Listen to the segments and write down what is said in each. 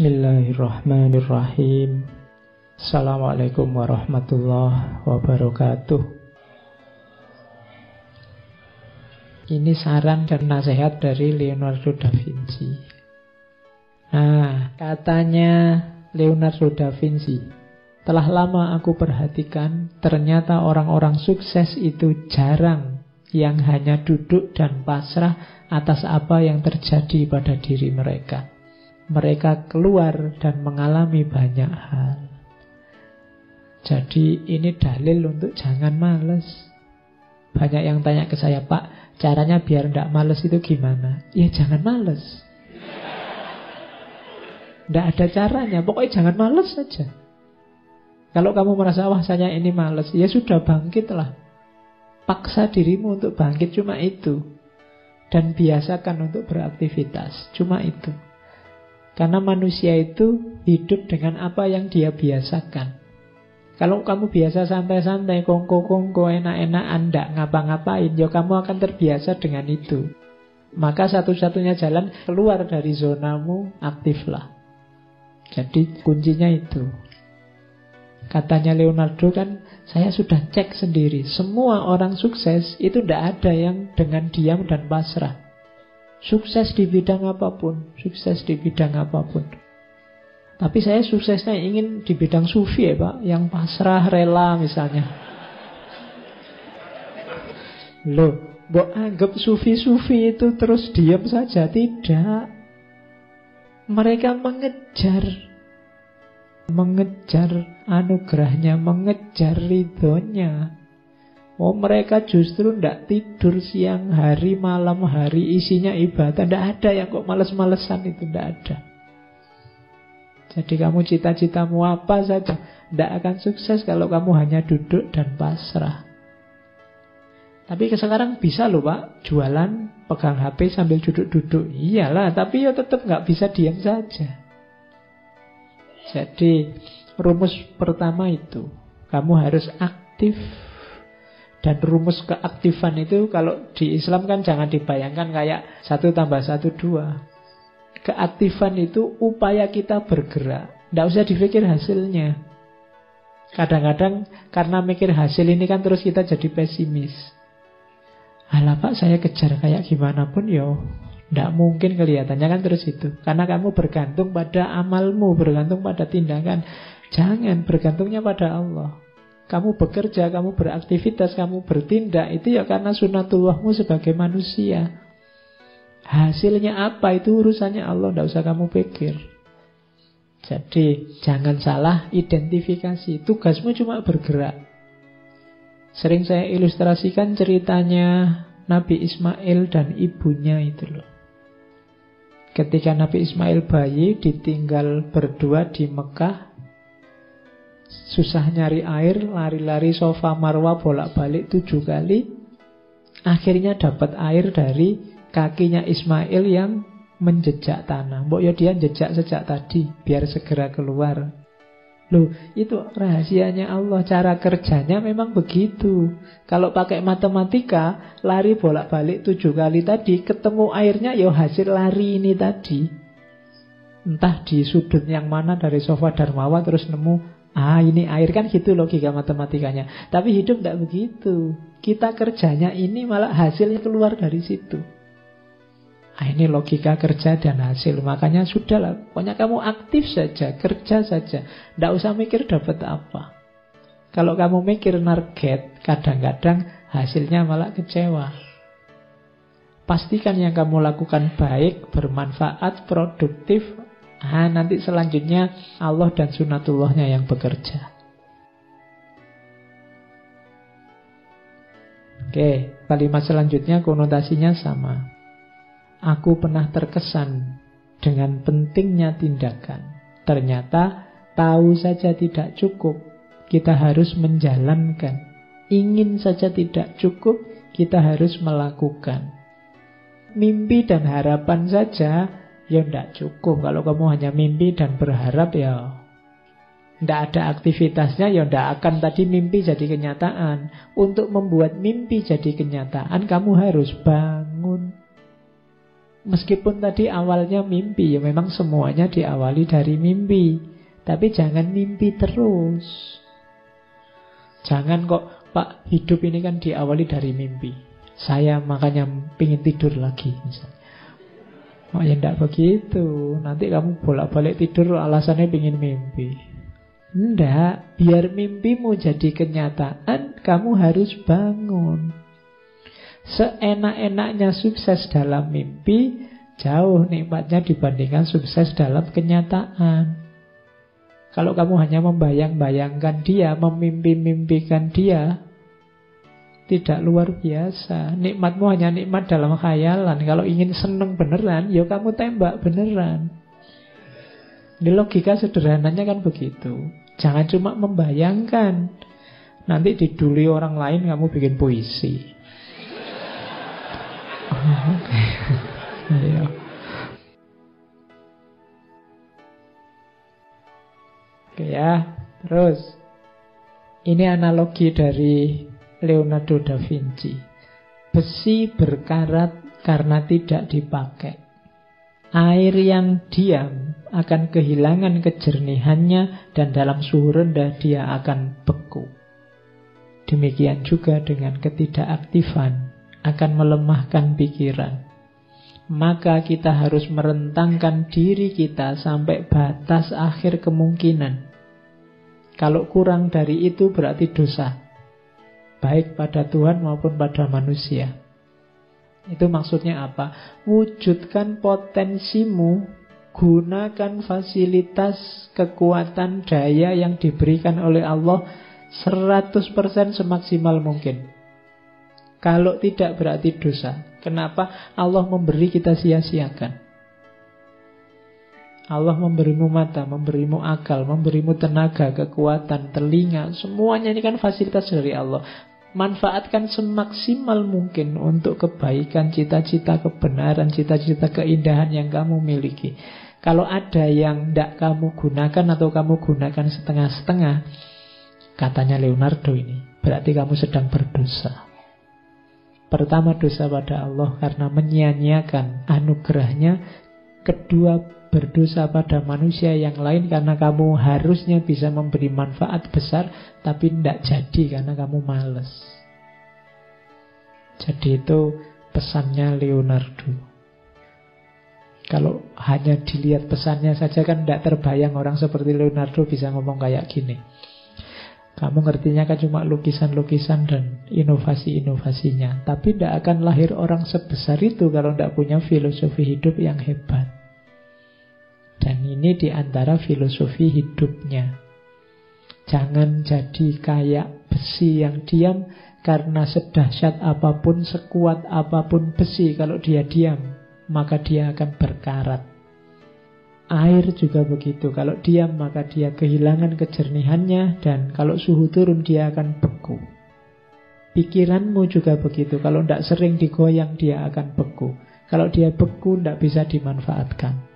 Bismillahirrahmanirrahim. Assalamualaikum warahmatullahi wabarakatuh. Ini saran dan nasihat dari Leonardo da Vinci. Nah, katanya Leonardo da Vinci, telah lama aku perhatikan, ternyata orang-orang sukses itu jarang yang hanya duduk dan pasrah atas apa yang terjadi pada diri mereka. Mereka keluar dan mengalami banyak hal. Jadi ini dalil untuk jangan males. Banyak yang tanya ke saya, Pak, caranya biar tidak males itu gimana? Ya jangan males. Tidak ada caranya, pokoknya jangan males saja. Kalau kamu merasa, wah saya ini males, ya sudah bangkitlah. Paksa dirimu untuk bangkit, cuma itu. Dan biasakan untuk beraktivitas, cuma itu. Karena manusia itu hidup dengan apa yang dia biasakan. Kalau kamu biasa santai-santai, kongko-kongko, enak-enakan, ndak ngapa-ngapain, ya kamu akan terbiasa dengan itu. Maka satu-satunya jalan keluar dari zonamu, aktiflah. Jadi kuncinya itu. Katanya Leonardo kan, saya sudah cek sendiri, semua orang sukses itu ndak ada yang dengan diam dan pasrah. Sukses di bidang apapun, sukses di bidang apapun. Tapi saya suksesnya ingin di bidang sufi ya Pak, yang pasrah, rela misalnya. Loh, mbok anggap sufi-sufi itu terus diam saja? Tidak. Mereka mengejar anugerahnya, mengejar ridhonya. Oh, mereka justru tidak tidur siang hari, malam hari, isinya ibadah. Tidak ada yang kok males-malesan itu, tidak ada. Jadi kamu cita-citamu apa saja, tidak akan sukses kalau kamu hanya duduk dan pasrah. Tapi sekarang bisa loh Pak, jualan, pegang HP sambil duduk-duduk. Iyalah, tapi ya tetap nggak bisa diam saja. Jadi rumus pertama itu, kamu harus aktif. Dan rumus keaktifan itu kalau di Islam kan jangan dibayangkan kayak 1 tambah 1 2. Keaktifan itu upaya kita bergerak. Tidak usah dipikir hasilnya. Kadang-kadang karena mikir hasil ini kan terus kita jadi pesimis. Alah Pak, saya kejar kayak gimana pun yo, tidak mungkin kelihatannya kan terus itu. Karena kamu bergantung pada amalmu, bergantung pada tindakan. Jangan, bergantungnya pada Allah. Kamu bekerja, kamu beraktivitas, kamu bertindak, itu ya karena sunatullahmu sebagai manusia. Hasilnya apa itu urusannya Allah, tidak usah kamu pikir. Jadi jangan salah identifikasi. Tugasmu cuma bergerak. Sering saya ilustrasikan ceritanya Nabi Ismail dan ibunya itu loh. Ketika Nabi Ismail bayi ditinggal berdua di Mekah, susah nyari air, lari-lari Sofa Marwa bolak-balik 7 kali. Akhirnya dapat air dari kakinya Ismail yang menjejak tanah. Mbok ya dia jejak sejak tadi, biar segera keluar. Loh, itu rahasianya Allah. Cara kerjanya memang begitu. Kalau pakai matematika, lari bolak-balik 7 kali tadi, ketemu airnya ya hasil lari ini tadi. Entah di sudut yang mana dari Sofa Darmawa terus nemu, ini air, kan gitu logika matematikanya. Tapi hidup tidak begitu. Kita kerjanya ini malah hasilnya keluar dari situ. Ini logika kerja dan hasil. Makanya sudahlah, pokoknya kamu aktif saja, kerja saja. Tidak usah mikir dapat apa. Kalau kamu mikir target, kadang-kadang hasilnya malah kecewa. Pastikan yang kamu lakukan baik, bermanfaat, produktif. Nanti selanjutnya Allah dan sunatullahnya yang bekerja. Oke, kalimat selanjutnya konotasinya sama. Aku pernah terkesan dengan pentingnya tindakan. Ternyata tahu saja tidak cukup, kita harus menjalankan. Ingin saja tidak cukup, kita harus melakukan. Mimpi dan harapan saja ya tidak cukup. Kalau kamu hanya mimpi dan berharap, ya tidak ada aktivitasnya, ya tidak akan tadi mimpi jadi kenyataan. Untuk membuat mimpi jadi kenyataan, kamu harus bangun. Meskipun tadi awalnya mimpi, ya memang semuanya diawali dari mimpi. Tapi jangan mimpi terus. Jangan kok, Pak, hidup ini kan diawali dari mimpi. Saya makanya pingin tidur lagi misalnya. Oh ya enggak begitu. Nanti kamu bolak-balik tidur alasannya pingin mimpi. Enggak, biar mimpimu jadi kenyataan, kamu harus bangun. Seenak-enaknya sukses dalam mimpi, jauh nikmatnya dibandingkan sukses dalam kenyataan. Kalau kamu hanya membayang-bayangkan dia, memimpi-mimpikan dia, tidak luar biasa. Nikmatmu hanya nikmat dalam khayalan. Kalau ingin seneng beneran, ya kamu tembak beneran. Ini logika sederhananya kan begitu. Jangan cuma membayangkan. Nanti diduli orang lain kamu bikin puisi. Ayo. Oke ya, terus ini analogi dari Leonardo da Vinci. Besi berkarat karena tidak dipakai. Air yang diam akan kehilangan kejernihannya dan dalam suhu rendah dia akan beku. Demikian juga dengan ketidakaktifan akan melemahkan pikiran. Maka kita harus merentangkan diri kita sampai batas akhir kemungkinan. Kalau kurang dari itu berarti dosa, baik pada Tuhan maupun pada manusia. Itu maksudnya apa? Wujudkan potensimu, gunakan fasilitas, kekuatan, daya yang diberikan oleh Allah 100% semaksimal mungkin. Kalau tidak berarti dosa. Kenapa? Allah memberi kita sia-siakan. Allah memberimu mata, memberimu akal, memberimu tenaga, kekuatan, telinga. Semuanya ini kan fasilitas dari Allah. Manfaatkan semaksimal mungkin untuk kebaikan, cita-cita kebenaran, cita-cita keindahan yang kamu miliki. Kalau ada yang tidak kamu gunakan atau kamu gunakan setengah-setengah, katanya Leonardo ini, berarti kamu sedang berdosa. Pertama, dosa pada Allah karena menyia-nyiakan anugerahnya. Kedua, berdosa pada manusia yang lain karena kamu harusnya bisa memberi manfaat besar, tapi tidak jadi karena kamu malas. Jadi itu pesannya Leonardo. Kalau hanya dilihat pesannya saja kan tidak terbayang orang seperti Leonardo bisa ngomong kayak gini. Kamu ngertinya kan cuma lukisan-lukisan dan inovasi-inovasinya. Tapi tidak akan lahir orang sebesar itu kalau tidak punya filosofi hidup yang hebat. Dan ini diantara filosofi hidupnya. Jangan jadi kayak besi yang diam, karena sedahsyat apapun, sekuat apapun besi, kalau dia diam, maka dia akan berkarat. Air juga begitu, kalau diam maka dia kehilangan kejernihannya, dan kalau suhu turun dia akan beku. Pikiranmu juga begitu, kalau tidak sering digoyang dia akan beku. Kalau dia beku tidak bisa dimanfaatkan.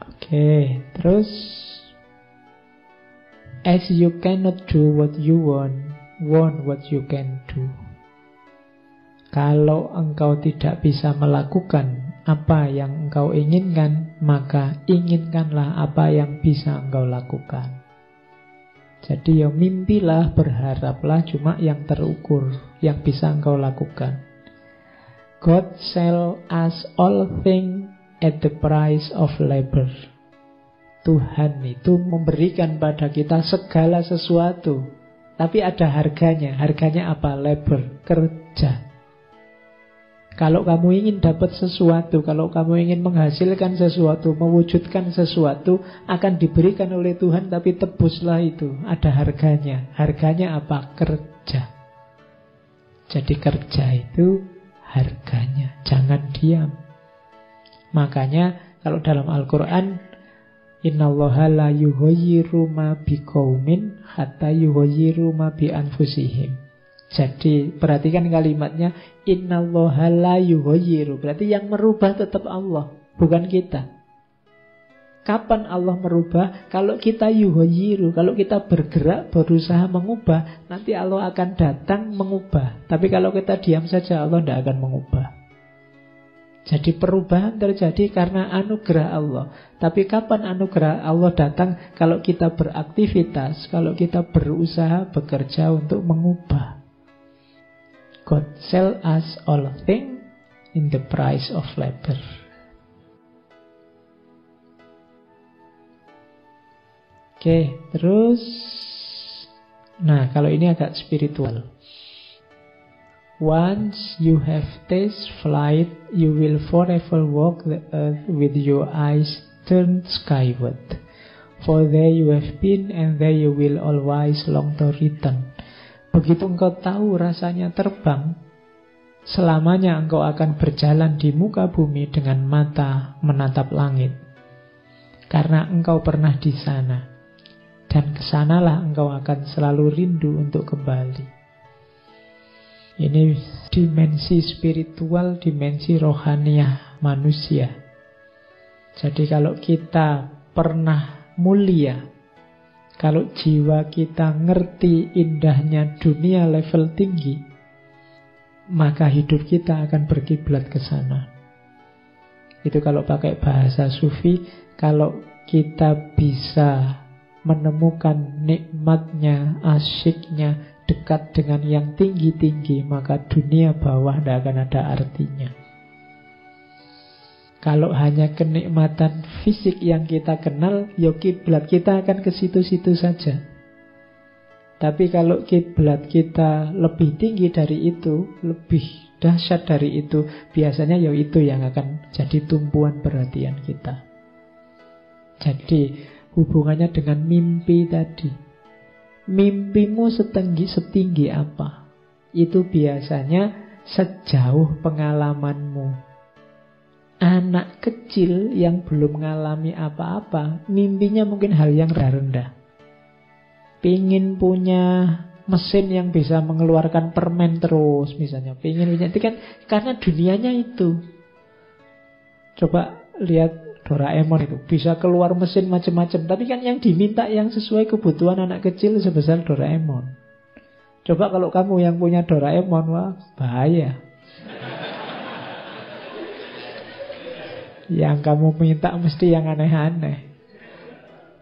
Oke, terus as you cannot do what you want what you can do. Kalau engkau tidak bisa melakukan apa yang engkau inginkan, maka inginkanlah apa yang bisa engkau lakukan. Jadi ya mimpilah, berharaplah cuma yang terukur, yang bisa engkau lakukan. God sell us all things at the price of labor. Tuhan itu memberikan pada kita segala sesuatu, tapi ada harganya. Harganya apa? Labor, kerja. Kalau kamu ingin dapat sesuatu, kalau kamu ingin menghasilkan sesuatu, mewujudkan sesuatu, akan diberikan oleh Tuhan, tapi tebuslah itu. Ada harganya. Harganya apa? Kerja. Jadi kerja itu harganya. Jangan diam. Makanya kalau dalam Al-Quran, innallaha la yughayyiru ma biqaumin hatta yughayyiru ma bi anfusihim. Jadi perhatikan kalimatnya, innallaha la yughayyiru. Berarti yang merubah tetap Allah, bukan kita. Kapan Allah merubah? Kalau kita yuhoyiru, kalau kita bergerak, berusaha mengubah, nanti Allah akan datang mengubah. Tapi kalau kita diam saja, Allah tidak akan mengubah. Jadi perubahan terjadi karena anugerah Allah. Tapi kapan anugerah Allah datang? Kalau kita beraktivitas, kalau kita berusaha, bekerja untuk mengubah. God sell us all things in the price of labor. Oke, terus nah, kalau ini agak spiritual. Once you have tasted flight, you will forever walk the earth with your eyes turned skyward. For there you have been, and there you will always long to return. Begitu engkau tahu rasanya terbang, selamanya engkau akan berjalan di muka bumi dengan mata menatap langit. Karena engkau pernah di sana. Dan kesanalah engkau akan selalu rindu untuk kembali. Ini dimensi spiritual, dimensi rohaniah manusia. Jadi kalau kita pernah mulia, kalau jiwa kita ngerti indahnya dunia level tinggi, maka hidup kita akan berkiblat ke sana. Itu kalau pakai bahasa sufi, kalau kita bisa menemukan nikmatnya, asyiknya, dekat dengan yang tinggi-tinggi, maka dunia bawah tidak akan ada artinya. Kalau hanya kenikmatan fisik yang kita kenal, ya kiblat kita akan ke situ-situ saja. Tapi kalau kiblat kita lebih tinggi dari itu, lebih dahsyat dari itu, biasanya ya itu yang akan jadi tumpuan perhatian kita. Jadi hubungannya dengan mimpi tadi. Mimpimu setinggi apa? Itu biasanya sejauh pengalamanmu. Anak kecil yang belum mengalami apa-apa, mimpinya mungkin hal yang rendah. Pingin punya mesin yang bisa mengeluarkan permen terus, misalnya. Pingin punya, itu kan karena dunianya itu. Coba lihat Doraemon itu, bisa keluar mesin macam-macam. Tapi kan yang diminta yang sesuai kebutuhan anak kecil sebesar Doraemon. Coba kalau kamu yang punya Doraemon, wah bahaya. Yang kamu minta mesti yang aneh-aneh.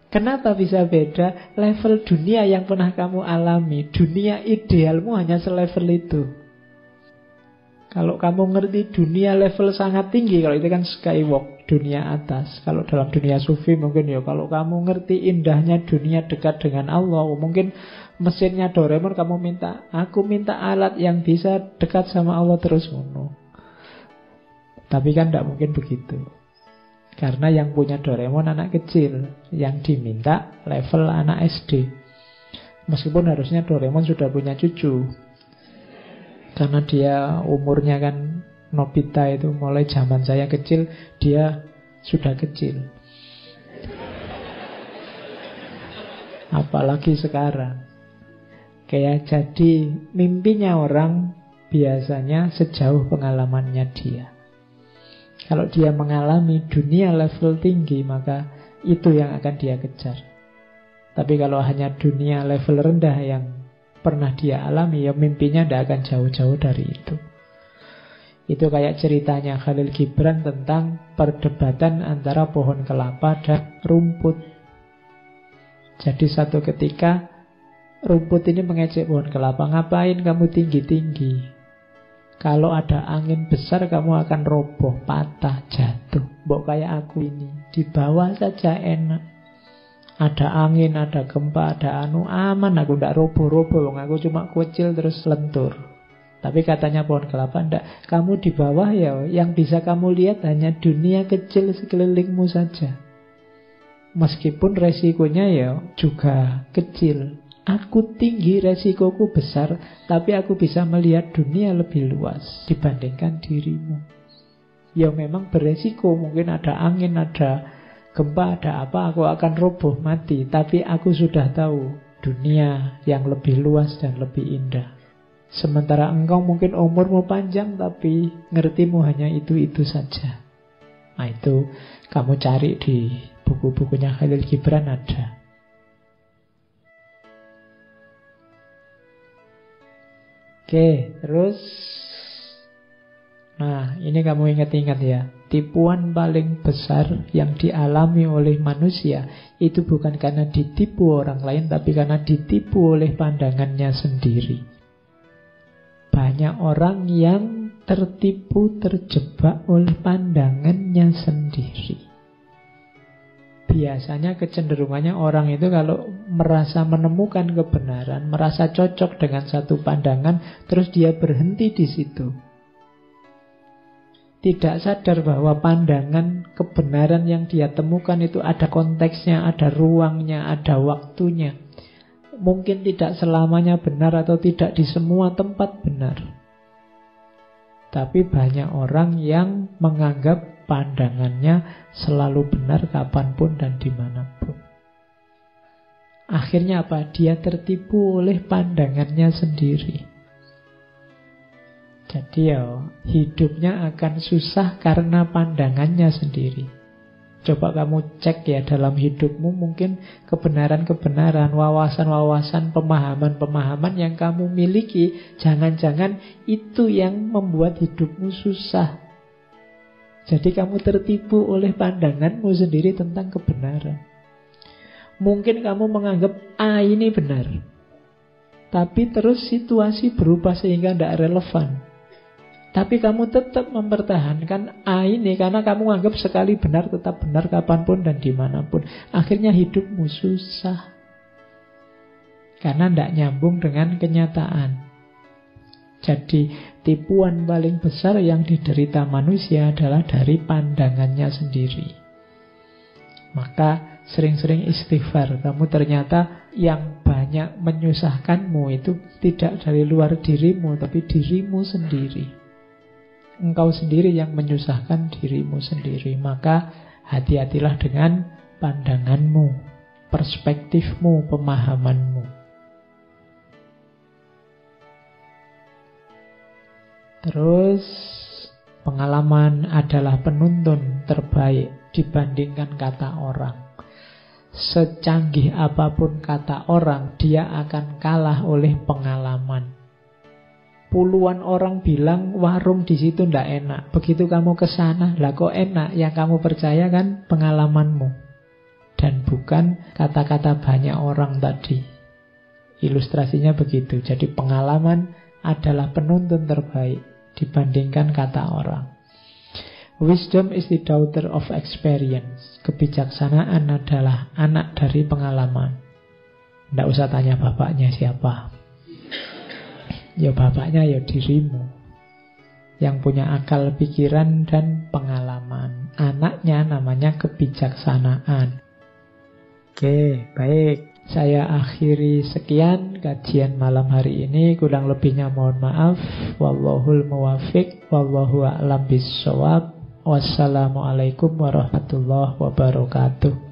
Kenapa bisa beda? Level dunia yang pernah kamu alami, dunia idealmu hanya selevel itu. Kalau kamu ngerti dunia level sangat tinggi, kalau itu kan skywalk, dunia atas. Kalau dalam dunia sufi mungkin ya, kalau kamu ngerti indahnya dunia dekat dengan Allah, mungkin mesinnya Doraemon kamu minta, aku minta alat yang bisa dekat sama Allah terus ngono. Tapi kan tidak mungkin begitu. Karena yang punya Doraemon anak kecil, yang diminta level anak SD. Meskipun harusnya Doraemon sudah punya cucu. Karena dia umurnya kan Nobita itu mulai zaman saya kecil, dia sudah kecil. Apalagi sekarang. Kayak jadi mimpinya orang biasanya sejauh pengalamannya dia. Kalau dia mengalami dunia level tinggi, maka itu yang akan dia kejar. Tapi kalau hanya dunia level rendah yang pernah dia alami, ya mimpinya tidak akan jauh-jauh dari itu. Itu kayak ceritanya Khalil Gibran tentang perdebatan antara pohon kelapa dan rumput. Jadi satu ketika rumput ini mengejek pohon kelapa, ngapain kamu tinggi-tinggi? Kalau ada angin besar kamu akan roboh, patah, jatuh. Mbok kayak aku ini, di bawah saja enak. Ada angin, ada gempa, ada aman, aku ndak roboh-roboh. Aku cuma kecil terus lentur. Tapi katanya pohon kelapa, ndak, kamu di bawah ya, yang bisa kamu lihat hanya dunia kecil sekelilingmu saja. Meskipun resikonya ya juga kecil. Aku tinggi, resikoku besar, tapi aku bisa melihat dunia lebih luas dibandingkan dirimu. Ya memang beresiko, mungkin ada angin, ada gempa, ada apa, aku akan roboh, mati. Tapi aku sudah tahu dunia yang lebih luas dan lebih indah. Sementara engkau mungkin umurmu panjang, tapi ngertimu hanya itu-itu saja. Nah itu kamu cari di buku-bukunya Khalil Gibran ada. Oke, terus nah, ini kamu ingat-ingat ya. Tipuan paling besar yang dialami oleh manusia itu bukan karena ditipu orang lain, tapi karena ditipu oleh pandangannya sendiri. Banyak orang yang tertipu, terjebak oleh pandangannya sendiri. Biasanya kecenderungannya orang itu kalau merasa menemukan kebenaran, merasa cocok dengan satu pandangan, terus dia berhenti di situ. Tidak sadar bahwa pandangan kebenaran yang dia temukan itu ada konteksnya, ada ruangnya, ada waktunya. Mungkin tidak selamanya benar atau tidak di semua tempat benar. Tapi banyak orang yang menganggap pandangannya selalu benar kapanpun dan dimanapun. Akhirnya apa? Dia tertipu oleh pandangannya sendiri. Jadi ya, hidupnya akan susah karena pandangannya sendiri. Coba kamu cek ya dalam hidupmu, mungkin kebenaran-kebenaran, wawasan-wawasan, pemahaman-pemahaman yang kamu miliki, jangan-jangan itu yang membuat hidupmu susah. Jadi kamu tertipu oleh pandanganmu sendiri tentang kebenaran. Mungkin kamu menganggap A ini benar, tapi terus situasi berubah sehingga tidak relevan. Tapi kamu tetap mempertahankan A ini karena kamu anggap sekali benar tetap benar kapanpun dan dimanapun. Akhirnya hidupmu susah karena tidak nyambung dengan kenyataan. Jadi tipuan paling besar yang diderita manusia adalah dari pandangannya sendiri. Maka sering-sering istighfar. Kamu ternyata yang banyak menyusahkanmu itu tidak dari luar dirimu, tapi dirimu sendiri. Engkau sendiri yang menyusahkan dirimu sendiri. Maka hati-hatilah dengan pandanganmu, perspektifmu, pemahamanmu. Terus, pengalaman adalah penuntun terbaik dibandingkan kata orang. Secanggih apapun kata orang, dia akan kalah oleh pengalaman. Puluhan orang bilang warung di situ ndak enak. Begitu kamu ke sana, lah kok enak? Yang kamu percaya kan pengalamanmu dan bukan kata-kata banyak orang tadi. Ilustrasinya begitu. Jadi pengalaman adalah penuntun terbaik dibandingkan kata orang. Wisdom is the daughter of experience. Kebijaksanaan adalah anak dari pengalaman. Tidak usah tanya bapaknya siapa. Ya bapaknya ya dirimu, yang punya akal pikiran dan pengalaman. Anaknya namanya kebijaksanaan. Oke, baik. Saya akhiri sekian kajian malam hari ini. Kurang lebihnya mohon maaf. Wallahul muwafiq. Wallahu a'lam bishawab. Wassalamualaikum warahmatullahi wabarakatuh.